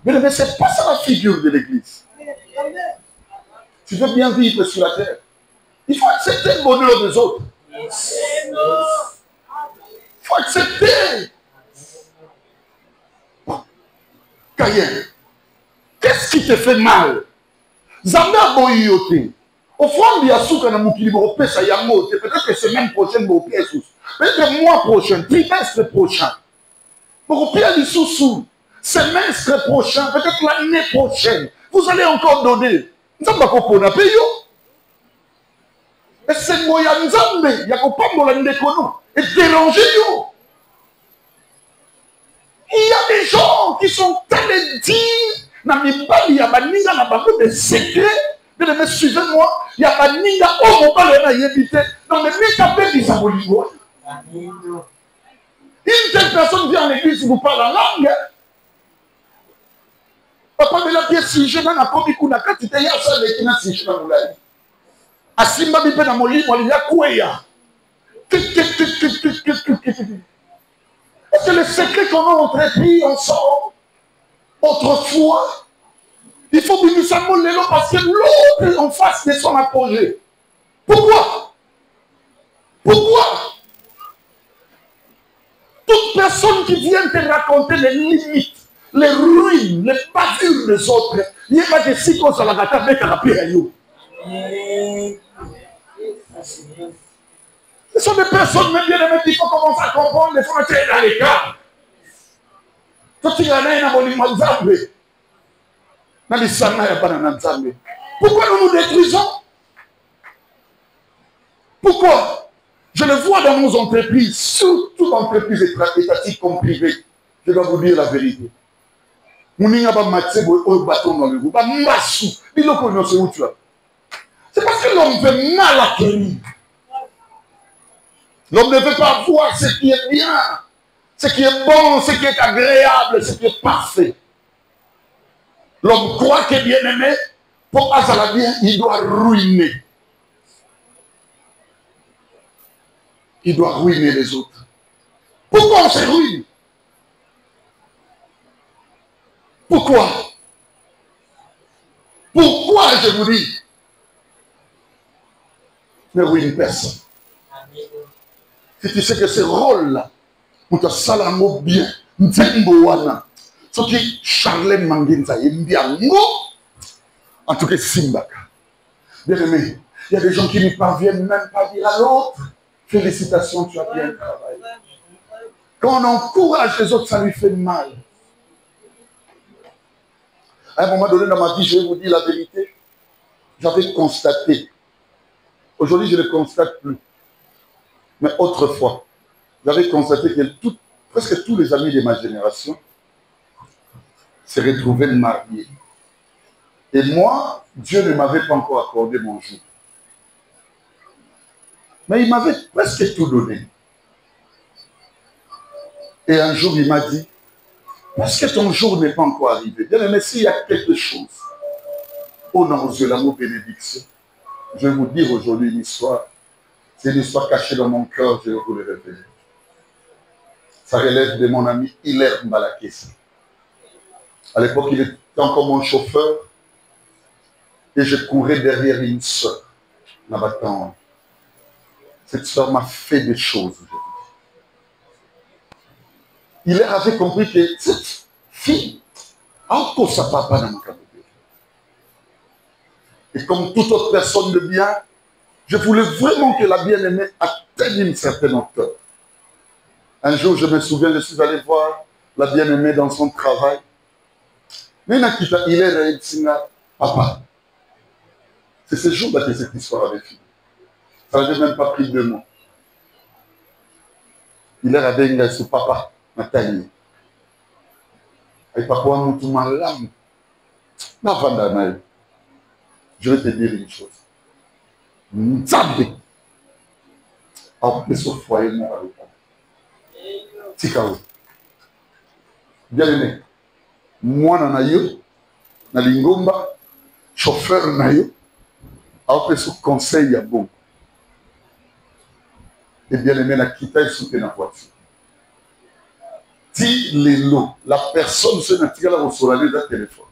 Mais ce n'est pas ça la figure de l'église. Tu veux bien vivre sur la terre. Il faut accepter le bonheur des autres. Il faut accepter. Caïen, qu'est-ce qui te fait mal? Zamba boyote. Au fond, il y a souka na mukili bo pesa yango. Peut-être que semaine prochaine bo pesa. Peut-être le mois prochain, trimestre prochain. Bo pesa sous semestre prochain, peut-être l'année prochaine. Vous allez encore donner. Zamba ko pona payo. Et c'est moyen Nzambe, il y a pas et déranger nous. Il y a des gens qui sont allés dire, il y a des secrets, mais suivez-moi, il y a des ninga au moment où on a évité, dans les métapés des aboligois. Une telle personne vient en église, vous parle en langue. Papa de la pièce, si je n'en ai pas mis kuna kati, tu es à ça avec une si je n'en ai pas. Asimba bipe na molimo ya kouya. C'est le secret qu'on a entrepris ensemble. Autrefois, il faut que nous sachions l'élan parce que l'autre en face de son apogée. Pourquoi? Toute personne qui vient te raconter les limites, les ruines, les bavures des autres, il y a des cycles à la gata avec la paix. Ce sont des personnes même bien aimées qui faut commencer à comprendre les frontières dans les cas. Quand il y en a un abonnement Nzambe, dans les sangs, il n'y a pas de Nzambe. Pourquoi nous nous détruisons? Pourquoi? Je le vois dans nos entreprises, surtout entreprises étatiques comme privées. Je dois vous dire la vérité. C'est parce que l'homme veut mal acquérir. L'homme ne veut pas voir ce qui est bien, ce qui est bon, ce qui est agréable, ce qui est parfait. L'homme croit qu'il est bien aimé, pour Azala bien, il doit ruiner. Il doit ruiner les autres. Pourquoi on se ruine? Pourquoi? Pourquoi, je vous dis, ne ruine personne? Si tu sais que ce rôle-là, pour te salamo bien, Nzembowana, ce qui Charlène Manginza, en tout cas Simbaka. Bien aimé, il y a des gens qui ne parviennent même pas à dire à l'autre, félicitations, tu as bien travaillé. Quand on encourage les autres, ça lui fait mal. À un moment donné dans ma vie, je vais vous dire la vérité, j'avais constaté, aujourd'hui je ne le constate plus, mais autrefois, j'avais constaté que presque tous les amis de ma génération se retrouvaient mariés. Et moi, Dieu ne m'avait pas encore accordé mon jour. Mais il m'avait presque tout donné. Et un jour, il m'a dit, parce que ton jour n'est pas encore arrivé, bien aimé, s'il y a quelque chose, au nom de l'amour bénédiction, je vais vous dire aujourd'hui une histoire. C'est une histoire cachée dans mon cœur, je vais vous le révéler. Ça relève de mon ami Hilaire Mbalakesi. À l'époque, il était encore mon chauffeur et je courais derrière une soeur. Cette soeur m'a fait des choses. Hilaire avait compris que cette fille a encore sa papa dans mon cabinet. Et comme toute autre personne de bien, je voulais vraiment que la bien-aimée atteigne une certaine hauteur. Un jour, je me souviens, je suis allé voir la bien-aimée dans son travail. Mais il est papa. C'est ce jour-là que cette histoire avait fini. Ça n'avait même pas pris 2 mois. Il est avec son papa, Nathalie. Et papa, je vais te dire une chose. Nzambe. Après ce foyer, mon Tikao. Bien aimé. Moi, Nanayo, Nalingomba, chauffeur Nayo, après ce conseil, il y a bon. Et bien aimé, la quitte et soutenir la voiture. Si les lots, la personne se n'a tiré au soleil d'un téléphone,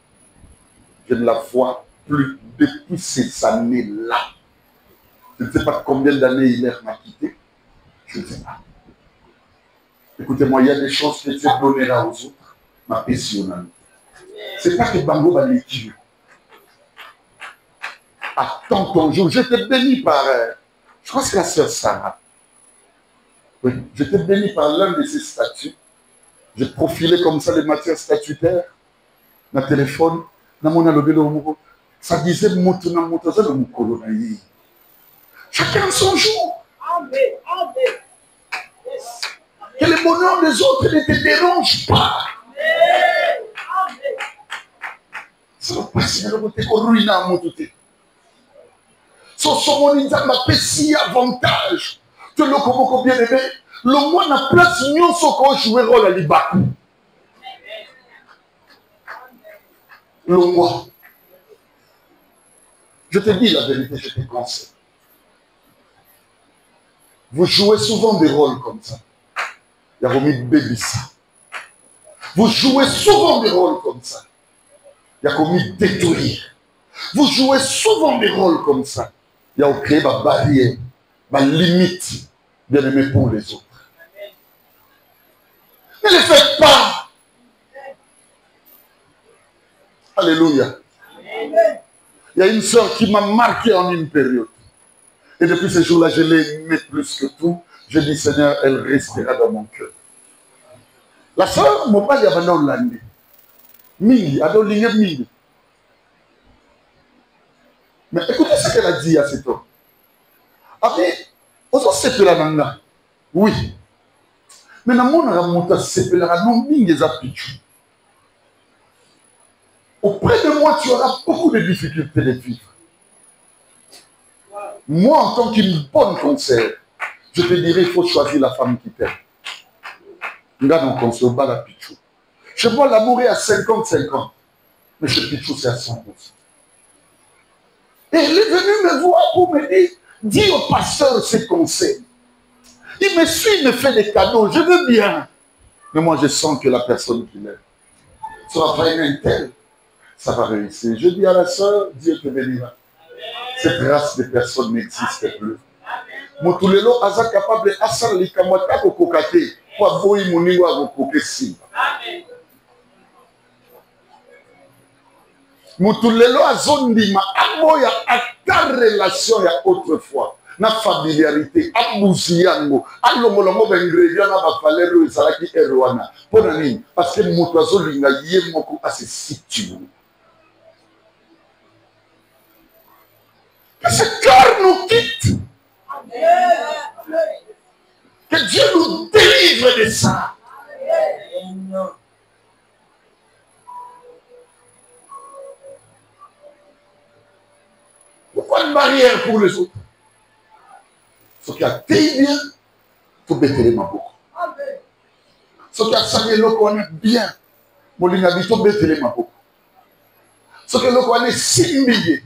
je ne la vois plus depuis ces années-là. Je ne sais pas combien d'années il m'a quitté. Je ne sais pas. Écoutez-moi, il y a des choses que Dieu donnera aux autres. Ma passion. Ce n'est pas que Bango va les tuer. Attends ton jour. J'étais béni par, je crois que c'est la sœur Sarah. Oui, j'étais béni par l'un de ses statuts. J'ai profilé comme ça les matières statutaires. Dans le téléphone, dans mon alobelo, ça disait Moutona Moutaza de Moukolo. Chacun son jour. Amen. Amen. Yes. Que le bonheur des autres ne te dérange pas. Amen. Ça va passer à côté qu'on ruine à mon côté. Son somonisa m'a pesé avantage. Que le coco bien aimé, le moins n'a place mieux ce qu'on joue rôle à l'Ibakou. Le moi. Je te dis la vérité, je te conseille. Vous jouez souvent des rôles comme ça. Il y a remis Bébissa. Vous jouez souvent des rôles comme ça. Il y a commis détruire. Vous jouez souvent des rôles comme ça. Il y a créé ma barrière, ma limite, bien aimé pour les autres. Ne le faites pas. Alléluia. Il y a une sœur qui m'a marqué en une période. Et depuis ce jour-là, je l'ai aimée plus que tout. Je dis, Seigneur, elle restera dans mon cœur. La sœur, mon père, il y avait dans l'année. Mingi, adoline Mingi. Mais écoutez ce qu'elle a dit à cet homme. Après, Ozo sepela nanga. Oui. Mais dans mon ramonta sepela non bingeza pichu. Auprès de moi, tu auras beaucoup de difficultés de vivre. Moi, en tant qu'une bonne conseillère, je te dirais, il faut choisir la femme qui t'aime. Regarde, on se bat la pichou. Je vois l'amourer à 50-50. Mais ce pichou, c'est à 100%. Et il est venu me voir pour me dire, dis au pasteur ses conseils. Il me suit, il me fait des cadeaux, je veux bien. Mais moi, je sens que la personne qu'il est sera vraiment une telle. Ça va réussir. Je dis à la sœur, Dieu te bénira. Cette race de personnes n'existe plus. Motulelo aza capable de asal likamata kokokate kwa boy moningo akokoke simba. Motulelo azondima aboya ata relation ya autrefois na familiarité abuziyango alongolongo ba ingrédients na ba valeur ezalaki erwana pona nini parce que moto azolinga ye moko ase situe. Que ce cœur nous quitte. Que Dieu nous délivre de ça. Pourquoi une barrière pour les autres? Ce qui a été bien, il faut bêter les maboko. Ce qui a salué le qu'on est bien, il faut bêter les maboko. Ce que le qu'on est simbié, il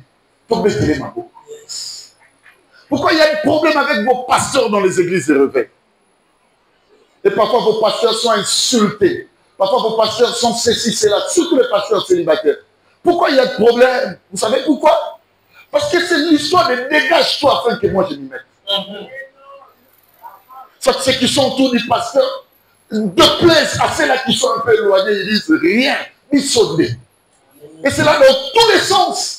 faut bêter les maboko. Pourquoi il y a des problèmes avec vos pasteurs dans les églises de réveil? Et parfois vos pasteurs sont insultés. Parfois vos pasteurs sont ceci, cela, surtout les pasteurs célibataires. Pourquoi il y a des problèmes? Vous savez pourquoi? Parce que c'est l'histoire de dégage-toi afin que moi je m'y mette. Ceux qui sont autour du pasteur, de plaisent à ceux-là qui sont un peu éloignés, ils disent rien, ils sautent. Et c'est là dans tous les sens.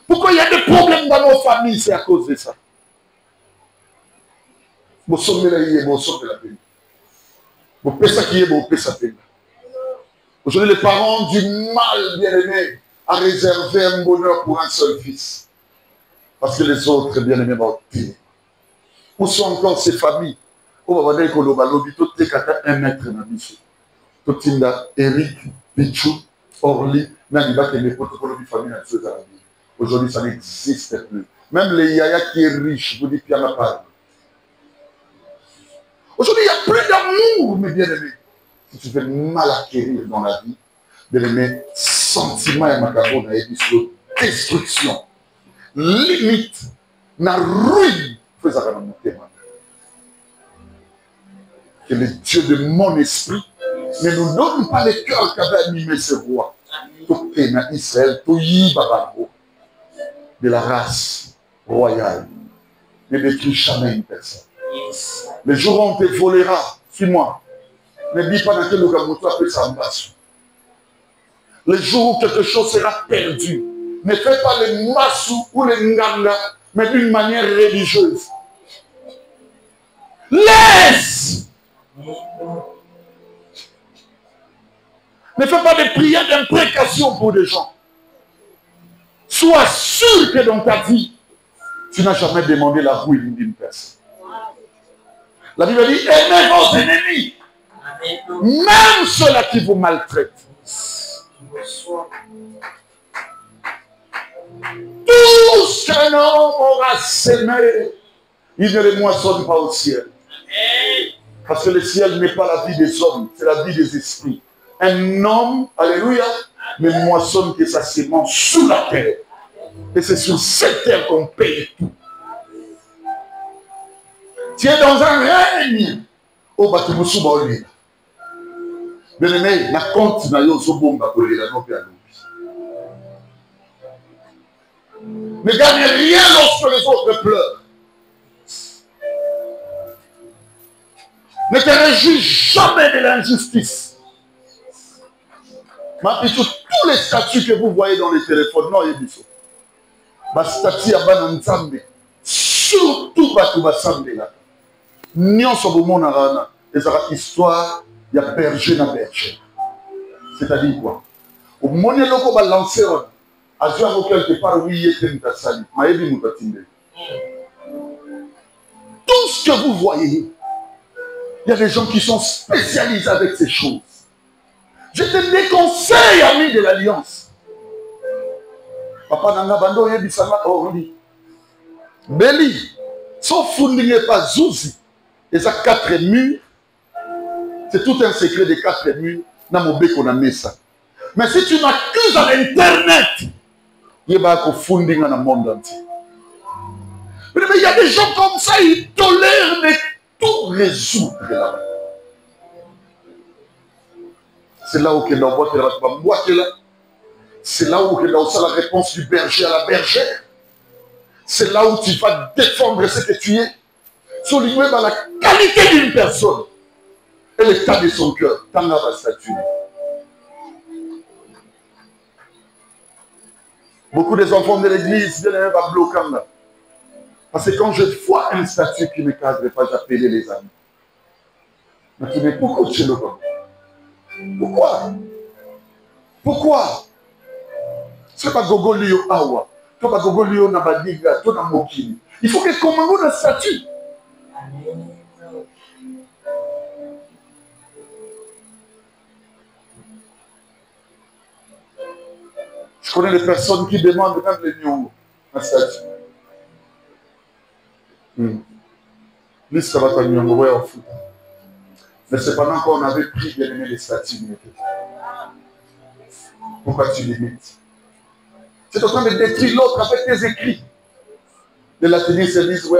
Pourquoi il y a des problèmes dans nos familles? C'est à cause de ça. Aujourd'hui, les parents ont du mal, bien-aimés, à réserver un bonheur pour un seul fils. Parce que les autres, bien-aimés, vont tirer. Où sont encore ces familles? On va dire que l'obalobi, un maître dans la Totinda, Eric, Pichou, Orly, Naniba, qui est les protocoles de famille dans la vie. Aujourd'hui, ça n'existe plus. Même les yaya qui est riche, vous dites qu'il y en a pas. Aujourd'hui, il n'y a plus d'amour, mes bien-aimés. Si tu veux mal acquérir dans la vie, bien-aimés, sentiment et macaron, destruction, limite, na ruine, que le Dieu de mon esprit ne nous donne pas le cœur qu'avait animé ce roi. Tout est dans Israël, tout y bababo. De la race royale. Ne détruis jamais une personne. Le jour où on te volera, suis-moi. Ne dis pas dans quel local tu appelles ça en bas. Le jour où quelque chose sera perdu, ne fais pas le massou ou le nganga, mais d'une manière religieuse. Laisse! Ne fais pas de prières d'imprécation pour des gens. Sois sûr que dans ta vie, tu n'as jamais demandé la ruine d'une personne. La Bible dit, aimez vos ennemis, même ceux-là qui vous maltraitent. Tout ce qu'un homme aura sémé, il ne le moissonne pas au ciel. Parce que le ciel n'est pas la vie des hommes, c'est la vie des esprits. Un homme, alléluia, ne moissonne que sa sémence sous la terre. Et c'est sur cette terre qu'on paye tout. Tu es dans un règne. Au bâtiment sous Baoli. Bien-aimé, la compte n'a pas bomba pour les non. Ne gagne rien lorsque les autres pleurent. Ne te réjouis jamais de l'injustice. Mais tous les statuts que vous voyez dans les téléphones, non, il y a des choses. Ma statue à Bananzambe, surtout Batoubasambe là. Nyon Sobomon Arana, et ça va histoire, il y a berger na berger. C'est-à-dire quoi? Au moment où on va lancer, à jouer quelque part, oui, il y a une personne, Maïbi Moutatinde. Tout ce que vous voyez, il y a des gens qui sont spécialisés avec ces choses. Je te déconseille, ami de l'Alliance. Papa Nanga Bando Yebisama Orli. Beli, son fonding n'est pas Zouzi. Et ça, 4 murs. C'est tout un secret des 4 murs. Namobé qu'on a mis ça. Mais si tu m'accuses à l'internet, il y a un fonding dans le monde entier. Mais il y a des gens comme ça, ils tolèrent de tout résoudre là-bas. C'est là où il y a c'est là où il y a la réponse du berger à la bergère. C'est là où tu vas défendre ce que tu es. Souligner dans la qualité d'une personne et l'état de son cœur. Tant la statue. Beaucoup des enfants de l'église viennent à bloquer là. Parce que quand je vois un statut qui ne cadre pas, j'appelle les amis. Mais tu dis, pourquoi tu le vois? Pourquoi? Pourquoi? C'est pas Gogo Lio Awa. Tu pas Gogo Lio Nabadiga, tu n'as Mokini. Il faut que commandons le statut. Je connais des personnes qui demandent même les nyongo un statut. Lui, ça va être nyongo, ouais, en foot. Mais c'est pendant qu'on avait pris bien aimé les statuts. Pourquoi tu limites? Tu es en train de détruire l'autre avec tes écrits. Les latiniens se disent,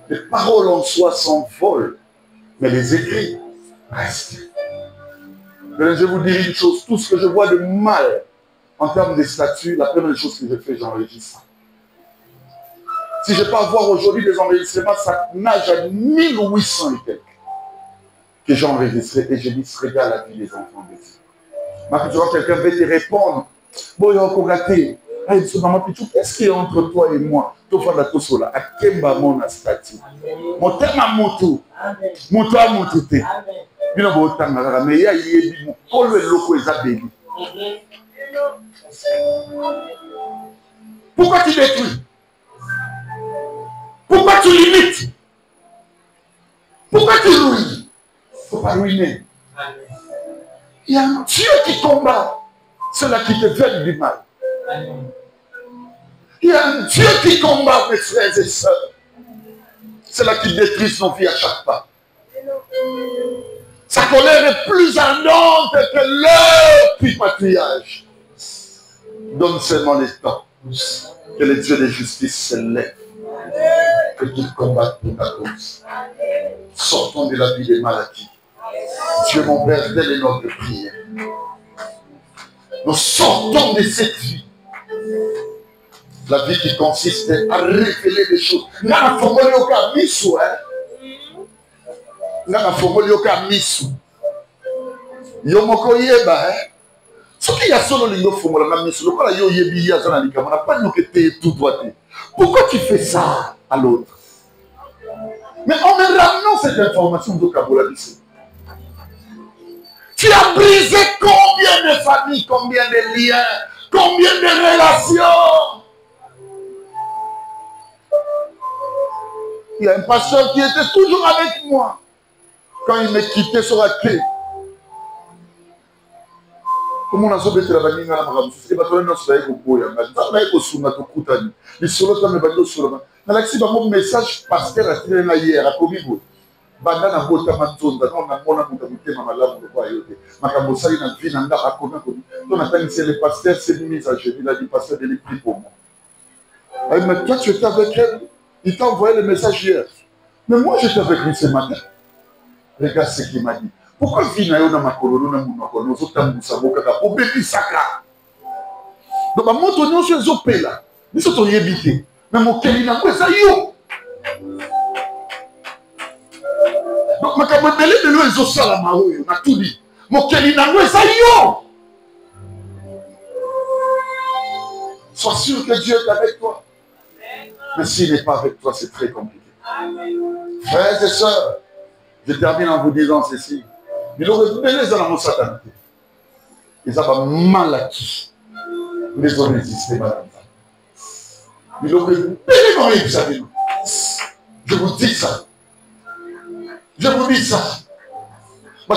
les paroles en soi s'envolent, mais les écrits restent. Mais je vous dis une chose, tout ce que je vois de mal en termes de statuts, la première chose que je fais, j'enregistre. Si je peux avoir aujourd'hui des enregistrements, ça nage à 1800 et quelques que j'ai enregistré et je dis, regarde la vie des enfants de Dieu. Ma tu vois, quelqu'un veut te répondre. Bon, il y a encore raté. Qu'est-ce qui est entre toi et moi? Tu vas faire tout cela. À Kemba, mon statut. Mon thème à moto. Moto à moto. Mais il y a des gens qui pourquoi tu détruis? Pourquoi tu limites? Pourquoi tu ruines? Il ne faut pas ruiner. Il y a un Dieu qui combat ceux-là qui te veulent du mal. Il y a un Dieu qui combat mes frères et sœurs. Ceux-là qui détruisent nos vies à chaque pas. Sa colère est plus ardente que leur tripatouillage. Donne seulement le temps que le Dieu de justice se lève. Que qu'il combatte pour ta cause. Sortons de la vie des maladies. Dieu mon Père, tel est notre prière. Nous sortons de cette vie. La vie qui consiste à révéler des choses. Nous avons formulé aucun miso. Nous avons formulé aucun miso. Yomoko yeba. Ce qui y a solo lingo formulé na miso. Le quoi yo yebi ya zana lika. On n'a pas nous que t'es tout droit. Pourquoi tu fais ça à l'autre? Mais en me ramenant cette information de Kabola ici. Tu as brisé combien de familles, combien de liens, combien de relations. Il y a un pasteur qui était toujours avec moi quand il me quittait sur la clé. Comment on a sauvé la vanille dans la maramou? C'est pas toi, non, c'est avec Okoya. Mais au Souma, au Koutani. Les solos, me bandent au Souma. Dans l'accès, mon message pasteur a tiré la hier à Komigo. Banda na bota manzonda non na mona mutamute mama lamu kwa yote makamosali na vie na ndaka kona koni to na tani c'est le pasteur c'est mis à jeudi il a dit pasteur de l'esprit pour moi. Mais toi tu étais avec elle, il t'a envoyé le message hier, mais moi j'étais avec lui ce matin. Regarde ce qu'il m'a dit. Pourquoi vina yo na makolo na munoko no zotambusa boka ka obebi saka donc ba moto nyonso ezopela biso to yebite mais mokeli na ko ça yo. Donc, je vais vous dire que je vais tout dit. Sois sûr que Dieu est avec toi. Mais s'il n'est pas avec toi, c'est très compliqué. Frères et sœurs, je termine en vous disant ceci. Il aurait donné dans la satanité. Ils ont mal acquis. Ils ont résisté, madame. Je vous dis ça. Je vous dis ça. La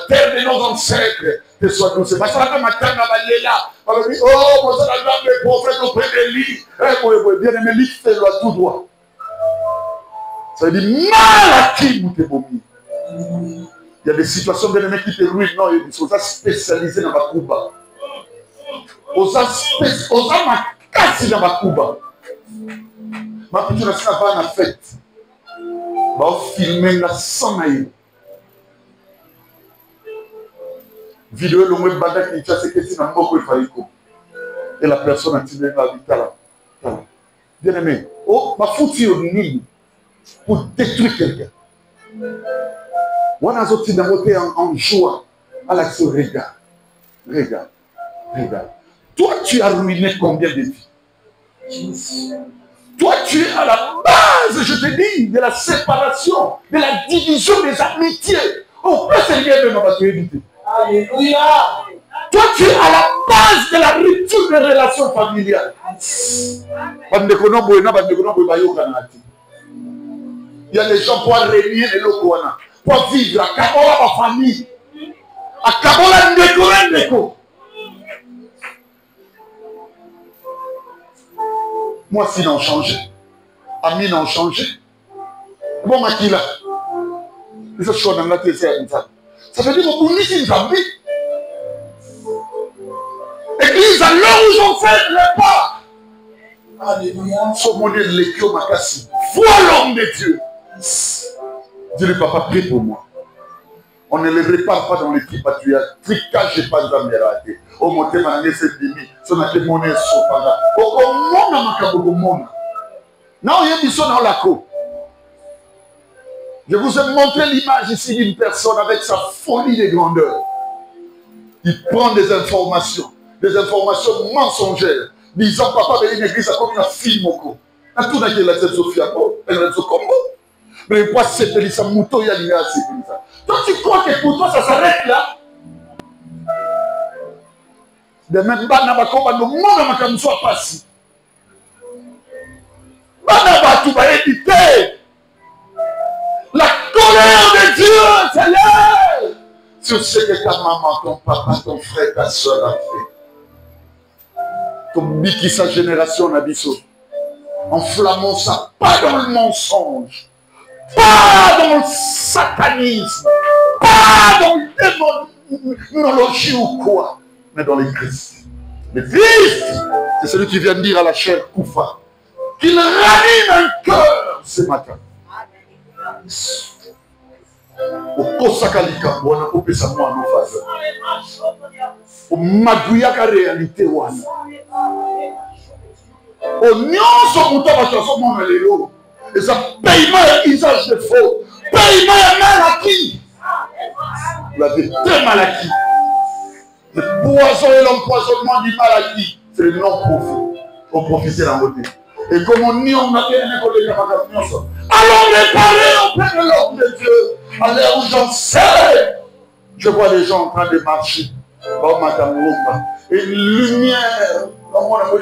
terre de nos ancêtres te soit douce. Parce que la oh, le prophète auprès de lui. Bien aimé, lui, fais-le à tout droit. Ça veut dire mal à qui vous te vomis. Il y a des situations bien aimées qui te ruinent. Non, il y a des choses spécialisées dans ma couba. Aux ma casse dans ma couba. Ma petite nation n'a pas en fête. Va filmer la sang. Vidéo le moins banda qui tient ces questions dans beaucoup de faillico. Et la personne a tiré la vie là. Bien aimé. Oh, ma foutu au nid pour détruire quelqu'un. On a sorti d'un côté en joie. À l'action, regarde. Regarde. Regarde. Toi, tu as ruiné combien de vies? Toi, tu es à la base, je te dis, de la séparation, de la division des amitiés. On peut se lier de ma maturité. Alléluia. Toi, tu es à la base de la rupture des relations familiales. Il y a des gens pour régner les locaux, pour vivre à Kabola, ma famille. À Kabola, Ndeko. Moi, s'ils ont changé. Amis ont changé. Bon, Makila. Ça veut dire que vous dites une famille. Église, à l'heure où j'en fais le pas. Alléluia. Ce modèle, l'équio Makassi. Vois l'homme de Dieu. Dis-le, papa, prie pour moi. On ne les répare pas dans l'équipe patriarcale. Tricage, j'ai pas de raté. Au monté, mané, c'est demi. Son a témoigné sur Panda. Au monde, à Makabogo, monde. Non, il y a des choses dans la cour. Je vous ai montré l'image ici d'une personne avec sa folie de grandeur. Il prend des informations mensongères, disant papa de l'église a comme une film au cou. Un tour dans la tête Sophia, elle est au Congo. Mais pourquoi c'est Félissa Mouto, il y a l'idée à ça. Toi, tu crois que pour toi ça s'arrête là? De même, Banabakoma, le monde n'a pas soit passé. Banaba, tu vas éviter. La colère de Dieu, Seigneur, sur ce que ta maman, ton papa, ton frère, ta soeur a fait. Comme dit sa génération a dit, enflammons ça, pas dans le mensonge, pas dans le satanisme, pas dans le démonologie ou quoi, mais dans les Christ. Le Christ, c'est celui qui vient de dire à la chair Koufa qu'il ranime un cœur ce matin. Au Kosakalika, on a coupé sa main en face. Au Magouyaka réalité, wana. Au Nyonso Moutaba Chanson, et ça paiement et usage de faux. Paiement et mal acquis. Vous avez deux mal acquis. Le poison et l'empoisonnement du mal acquis, c'est le non-profit. Pour profiter d'un côté. Et comme on dit, on a bien un école de Nyonso. Allons réparer auprès de l'homme de Dieu. À l'heure où j'en sais, je vois les gens en train de marcher. Et une lumière dans mon amour.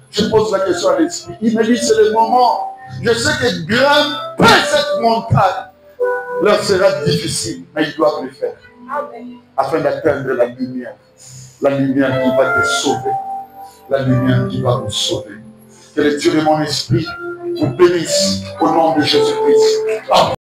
Je pose la question à l'esprit. Il me dit c'est le moment. Je sais que grimper cette montagne leur sera difficile, mais ils doivent le faire. Afin d'atteindre la lumière. La lumière qui va te sauver. La lumière qui va vous sauver. Que le Dieu de mon esprit vous bénisse au nom de Jésus-Christ.